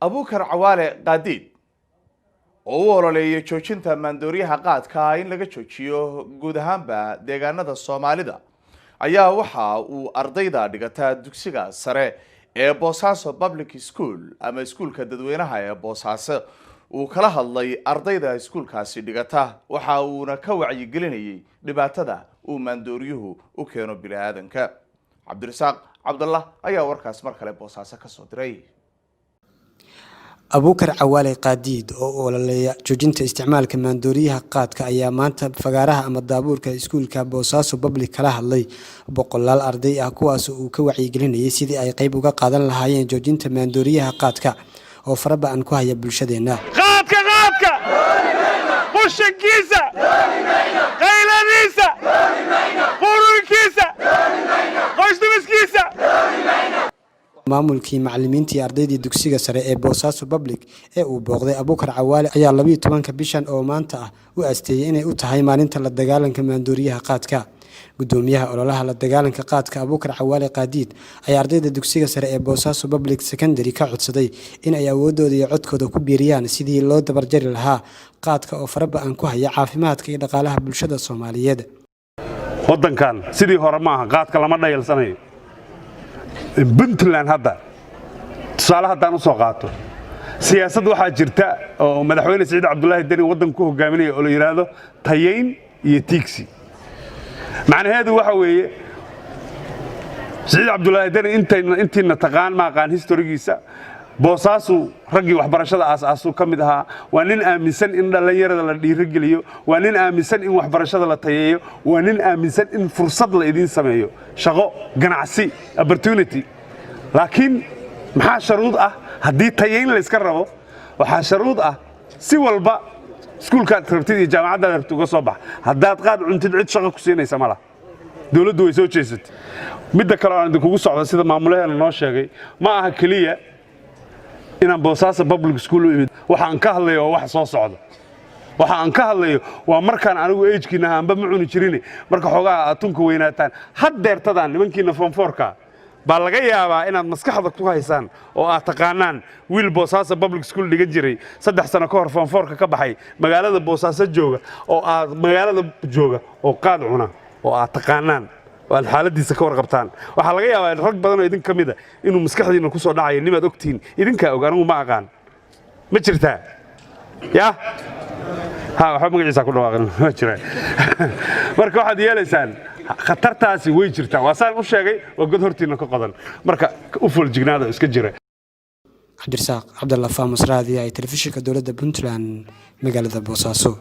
abuukar cawaale qaadiid oo u ololeeyay joojinta maandooriyaha qaadka in laga joojiyo guud ahaanba deegaanada Soomaalida ayaa waxa uu ardayda dhigata dugsiga sare ee Boosaaso Public School ama iskuulka dadweynaha ee Boosaaso uu kala hadlay ardayda iskuulkaasi dhigata waxa uuna ka wacyi gelinayay dhibaatada uu maandooriyuhu u keeno bini'aadanka. Cabdirasaaq Cabdallah ayaa warkaas mar kale Boosaaso ka soo diray. abuukar cawaale qaadiid oo ololeeya joojinta isticmaalka maandooriyaha qaadka ayaa maanta fagaaraha ama daabuurka iskuulka Boosaaso Public kala hadlay boqolaal arday ah kuwaas oo ka wacyi gelinayay sidii ay qayb uga qaadan lahaayeen joojinta maandooriyaha qaadka oo farabaan ku haya bulshadeena. qaadka qushankiisa qayladiisa qurunkiisa qoysdimiskiisa maamulkii macallimiintii ardaydii dugsiga sare ee Boosaaso Public ee uu booqday abuukar cawaale ayaa 12 bishan oo maanta ah u aasteeyay inay u tahay maalinta la dagaalanka maandooriyaha qaadka. gudoomiyaha ololaha la dagaalanka qaadka abuukar cawaale qaadiid ayaa ardayda dugsiga sare ee Boosaaso Public Secondary ka codsaday in ay awoodooda iyo codkooda ku biiriyaan sidii loo dabarjari lahaa qaadka oo farabaan ku haya caafimaadka iyo dhaqaalaha bulshada Soomaaliyeed. wadankan sidii hore ma aha qaadka lama dhayalsanayo. Puntland hadda tusaale haddaan u soo qaato siyaasad waxaa jirta oo madaxweyne Saciid Cabdullaahi Deni wadanku hogaaminaya oo la yiraahdo tayeyn iyo tiigsi. macnaheedu waxa weeye Saciid Cabdullaahi Deni intiina taqaan ma aqaan historigiisa Boosaaso raggii waxbarashada aasaasu ka mid ahaa waa nin aaminsan in dhalinyarada la dhiirigeliyo waa nin aaminsan in waxbarashada la tayeeyo waa nin aaminsan in fursad la idin sameeyo shaqo ganacsi opportunity laakiin maxaa sharuud ah haddii tayeyn la iska rabo waxaa sharuud ah si walba iskuulka rabtid iyo jaamacadda rabtid uga soo bax haddaad qaad cuntid cid shaqo ku siinaysa ma laha dawladdu way soo jeesatay midda kale aan idinkugu socdo sida maamulaheena noo sheegay ma aha kaliya inaan Boosaaso Public School u imid waxaan ka hadlayo wax soo socdo waxaan ka hadlayo waa markaan anigu age-kiina aanba ma cuni jirin marka xogaa atunka weynaataan haddeertadaan nimankiina form 4ka baa laga yaabaa inaad maskaxda ku haysaan oo aad taqaanaan wiil Boosaaso Public School dhigan jiray 3 sano ka hor form 4ka ka baxay magaalada Boosaaso jooga oo aad magaalada jooga oo qaad cuna oo aad taqaanaan waad xaaladiisa ka warqabtaan waxa laga yaabaa rag badan oo idin kamid ah inuu maskaxdiina ku soo dhacayo nimaad ogtiin idinka og anigu ma aqaan ma jirtaa ya waxa magaciisa ku dhawaaqan ma jiraa marka waxaad yeelaysaan khatartaasi way jirtaa waa saan u sheegay oo god hortiina ka qodan marka u fulajignaada iska jira. Cabdirasaaq Cabdallah Faamus raadiyaha telefishinka dowladda Puntland magaalada Boosaaso.